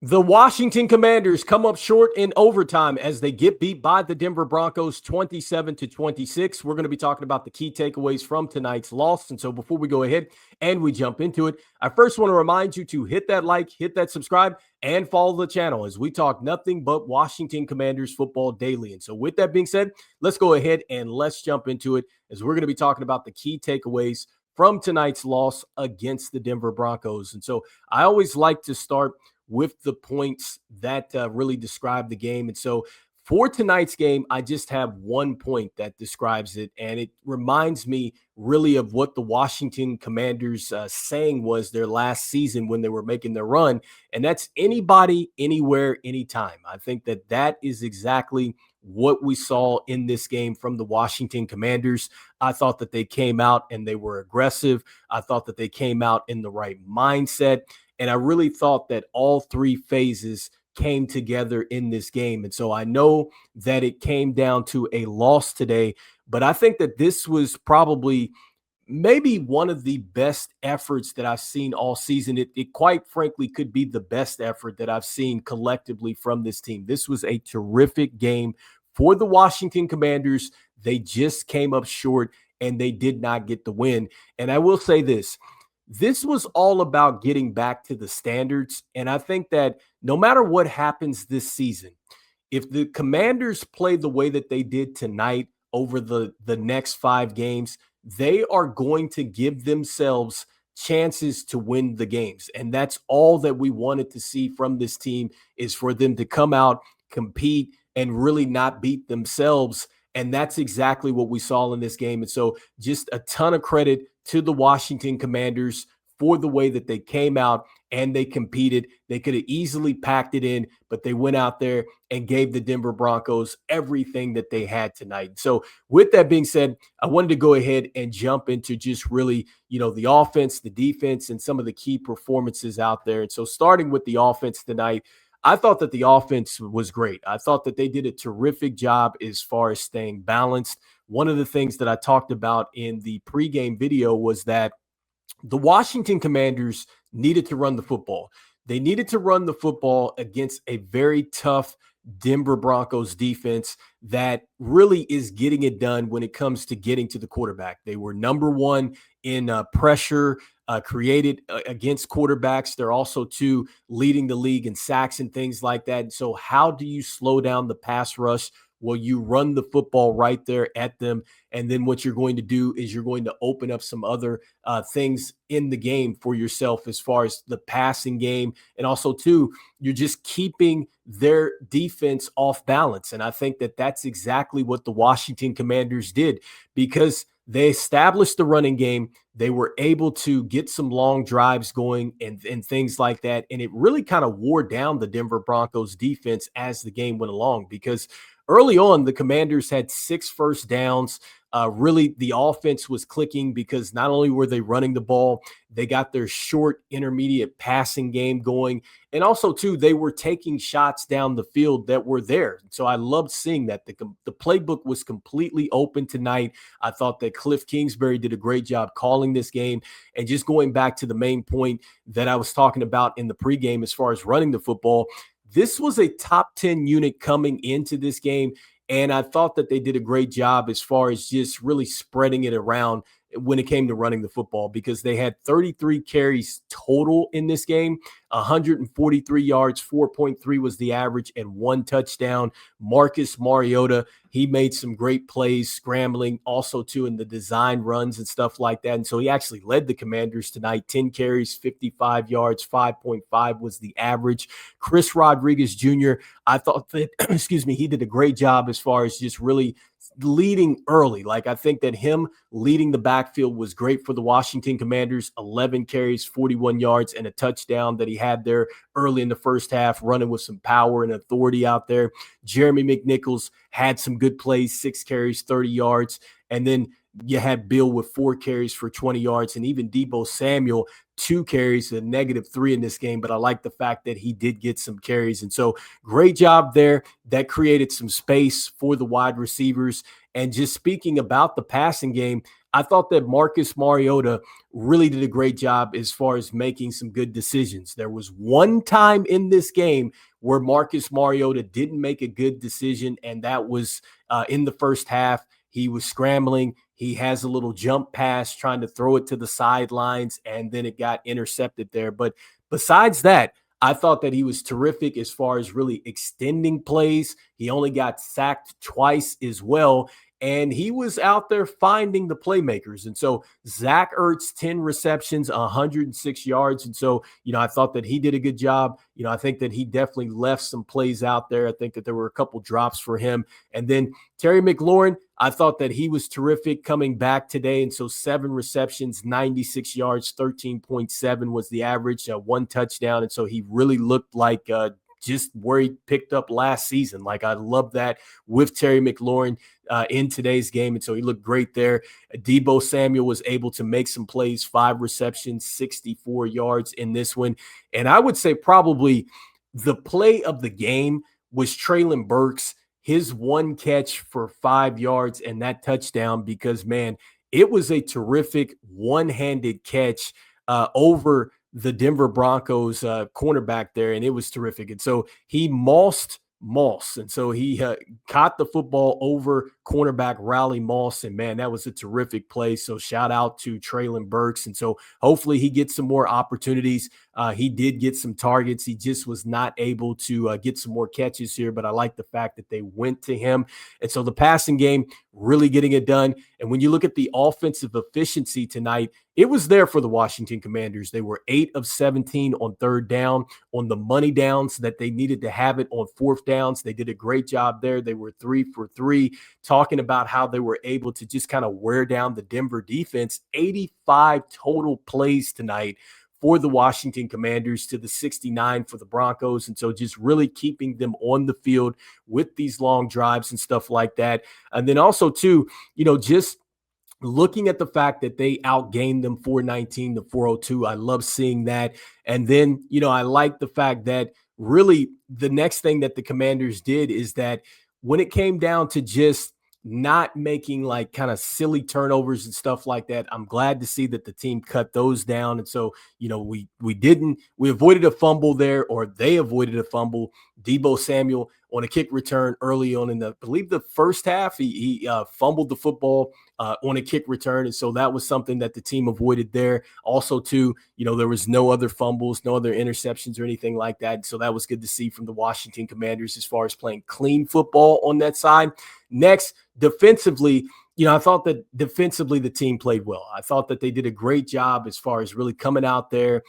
The Washington Commanders come up short in overtime as they get beat by the Denver Broncos 27-26. We're going to be talking about the key takeaways from tonight's loss. And so before we go ahead and we jump into it, I first want to remind you to hit that like, hit that subscribe, and follow the channel as we talk nothing but Washington Commanders football daily. And so with that being said, let's go ahead and let's jump into it as we're going to be talking about the key takeaways from tonight's loss against the Denver Broncos. And so I always like to start with the points that really describe the game. And so for tonight's game, I just have one point that describes it. And it reminds me really of what the Washington Commanders saying was their last season when they were making their run. And that's anybody, anywhere, anytime. I think that that is exactly what we saw in this game from the Washington Commanders. I thought that they came out and they were aggressive. I thought that they came out in the right mindset. And I really thought that all three phases came together in this game. And so I know that it came down to a loss today, but I think that this was probably maybe one of the best efforts that I've seen all season. It quite frankly could be the best effort that I've seen collectively from this team. This was a terrific game for the Washington Commanders. They just came up short and they did not get the win. And I will say this was all about getting back to the standards. And I think that no matter what happens this season, if the Commanders play the way that they did tonight over the next 5 games, they are going to give themselves chances to win the games. And that's all that we wanted to see from this team, is for them to come out, compete, and really not beat themselves. And that's exactly what we saw in this game. And so just a ton of credit to the Washington Commanders for the way that they came out and they competed. They could have easily packed it in, but they went out there and gave the Denver Broncos everything that they had tonight. So with that being said, I wanted to go ahead and jump into just really, the offense, the defense, and some of the key performances out there. And so starting with the offense tonight, I thought that the offense was great. I thought that they did a terrific job as far as staying balanced. One of the things that I talked about in the pregame video was that the Washington Commanders needed to run the football. They needed to run the football against a very tough Denver Broncos defense that really is getting it done when it comes to getting to the quarterback. They were number one in pressure created against quarterbacks. They're also leading the league in sacks and things like that. And so how do you slow down the pass rush? Well, you run the football right there at them. And then what you're going to do is you're going to open up some other things in the game for yourself as far as the passing game. And also, you're just keeping their defense off balance. And I think that that's exactly what the Washington Commanders did, because they established the running game. They were able to get some long drives going and things like that. And it really kind of wore down the Denver Broncos defense as the game went along, because early on, the Commanders had 6 first downs. Really, the offense was clicking because not only were they running the ball, they got their short, intermediate passing game going. And also, they were taking shots down the field that were there. So I loved seeing that. The playbook was completely open tonight. I thought that Cliff Kingsbury did a great job calling this game. And just going back to the main point that I was talking about in the pregame as far as running the football, this was a top 10 unit coming into this game, and I thought that they did a great job as far as just really spreading it around when it came to running the football, because they had 33 carries total in this game, 143 yards, 4.3 was the average, and 1 touchdown. Marcus Mariota, he made some great plays scrambling, also in the design runs and stuff like that. And so he actually led the Commanders tonight, 10 carries, 55 yards, 5.5 was the average. Chris Rodriguez Jr., I thought that, he did a great job as far as just really leading early. Like, I think that him leading the backfield was great for the Washington Commanders. 11 carries, 41 yards, and a touchdown that he had there early in the first half, running with some power and authority out there. Jeremy McNichols had some good plays, 6 carries, 30 yards. And then you had Bill with 4 carries for 20 yards, and even Deebo Samuel, 2 carries, a -3 in this game. But I like the fact that he did get some carries. And so great job there. That created some space for the wide receivers. And just speaking about the passing game, I thought that Marcus Mariota really did a great job as far as making some good decisions. There was one time in this game where Marcus Mariota didn't make a good decision, and that was in the first half. He was scrambling. He has a little jump pass trying to throw it to the sidelines, and then it got intercepted there. But besides that, I thought that he was terrific as far as really extending plays. He only got sacked twice as well. And he was out there finding the playmakers. And so Zach Ertz, 10 receptions, 106 yards. And so, I thought that he did a good job. I think that he definitely left some plays out there. I think that there were a couple drops for him. And then Terry McLaurin, I thought that he was terrific coming back today. And so 7 receptions, 96 yards, 13.7 was the average, 1 touchdown. And so he really looked like just where he picked up last season. Like, I love that with Terry McLaurin in today's game. And so he looked great there. Deebo Samuel was able to make some plays, 5 receptions, 64 yards in this one. And I would say probably the play of the game was Treylon Burks, his 1 catch for 5 yards and that touchdown, because, man, it was a terrific one-handed catch over the Denver Broncos cornerback there, and it was terrific. And so he mossed Moss, and so he caught the football over cornerback Riley Moss, and man, that was a terrific play. So shout out to Treylon Burks, and so hopefully he gets some more opportunities. He did get some targets. He just was not able to get some more catches here, but I like the fact that they went to him. And so the passing game really getting it done. And when you look at the offensive efficiency tonight, it was there for the Washington Commanders. They were 8 of 17 on 3rd down. On the money downs that they needed to have it on 4th downs, they did a great job there. They were 3 for 3, talking about how they were able to just kind of wear down the Denver defense. 85 total plays tonight for the Washington Commanders to the 69 for the Broncos. And so just really keeping them on the field with these long drives and stuff like that. And then also too, just looking at the fact that they outgained them 419 to 402. I love seeing that. And then, I like the fact that really the next thing that the Commanders did is that when it came down to just not making like kind of silly turnovers and stuff like that, I'm glad to see that the team cut those down. And so, we avoided a fumble there, or they avoided a fumble. Deebo Samuel on a kick return early on in I believe the first half, he fumbled the football on a kick return. And so that was something that the team avoided there. Also too, there was no other fumbles, no other interceptions or anything like that. So that was good to see from the Washington Commanders as far as playing clean football on that side. Next, defensively, I thought that defensively the team played well. I thought that they did a great job as far as really coming out there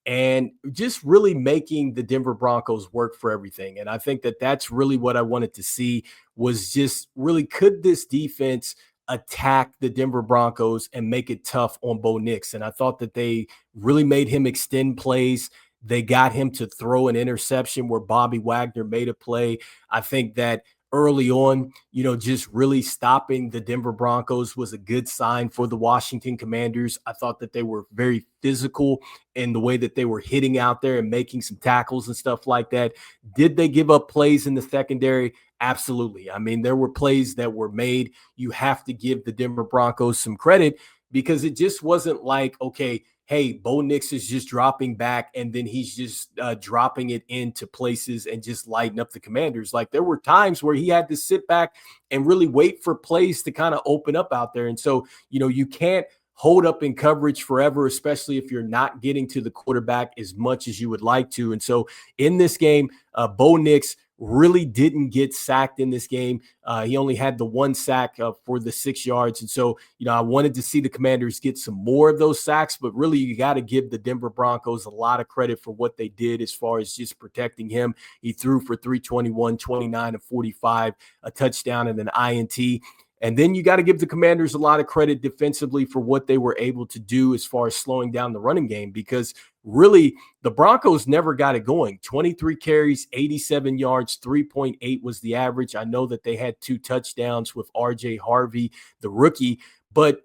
and just really making the Denver Broncos work for everything. And I think that that's really what I wanted to see, was just really, could this defense attack the Denver Broncos and make it tough on Bo Nix? And I thought that they really made him extend plays. They got him to throw an interception where Bobby Wagner made a play. I think that early on, just really stopping the Denver Broncos was a good sign for the Washington Commanders. I thought that they were very physical in the way that they were hitting out there and making some tackles and stuff like that. Did they give up plays in the secondary? Absolutely. I mean, there were plays that were made. You have to give the Denver Broncos some credit, because it just wasn't like, okay, hey, Bo Nix is just dropping back and then he's just dropping it into places and just lighting up the Commanders. Like, there were times where he had to sit back and really wait for plays to kind of open up out there. And so, you can't hold up in coverage forever, especially if you're not getting to the quarterback as much as you would like to. And so in this game, Bo Nix really didn't get sacked in this game. He only had the 1 sack for the 6 yards. And so, I wanted to see the Commanders get some more of those sacks, but really you got to give the Denver Broncos a lot of credit for what they did as far as just protecting him. He threw for 321, 29 and 45, a touchdown and an INT. And then you got to give the Commanders a lot of credit defensively for what they were able to do as far as slowing down the running game, because really the Broncos never got it going. 23 carries, 87 yards, 3.8 was the average. I know that they had 2 touchdowns with RJ Harvey, the rookie, but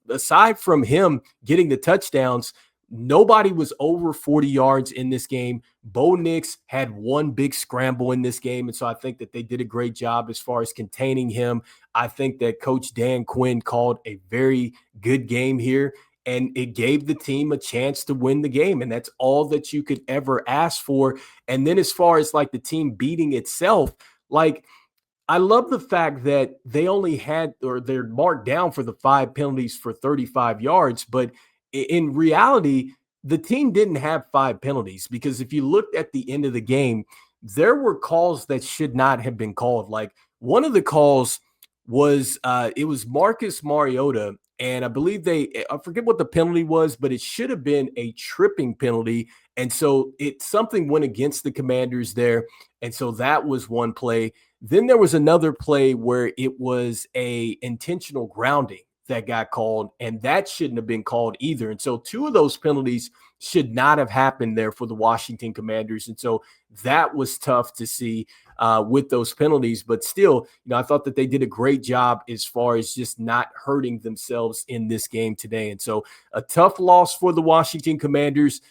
aside from him getting the touchdowns, nobody was over 40 yards in this game. Bo Nix had one big scramble in this game, and so I think that they did a great job as far as containing him. I think that Coach Dan Quinn called a very good game here, and it gave the team a chance to win the game, and that's all that you could ever ask for. And then as far as like the team beating itself, like I love the fact that they only had, or they're marked down for the 5 penalties for 35 yards, but in reality, the team didn't have 5 penalties, because if you looked at the end of the game, there were calls that should not have been called. Like one of the calls was it was Marcus Mariota, and I believe I forget what the penalty was, but it should have been a tripping penalty. And so something went against the Commanders there. And so that was one play. Then there was another play where it was a intentional grounding that got called, and that shouldn't have been called either. And so two of those penalties should not have happened there for the Washington Commanders. And so that was tough to see with those penalties. But still, I thought that they did a great job as far as just not hurting themselves in this game today. And so a tough loss for the Washington Commanders.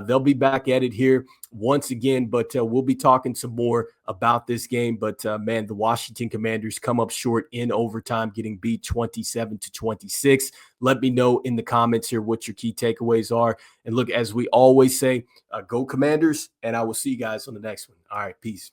They'll be back at it here once again, but we'll be talking some more about this game. But man, the Washington Commanders come up short in overtime, getting beat 27-26. Let me know in the comments here what your key takeaways are. And look, as we always say, go Commanders, and I will see you guys on the next one. All right, peace.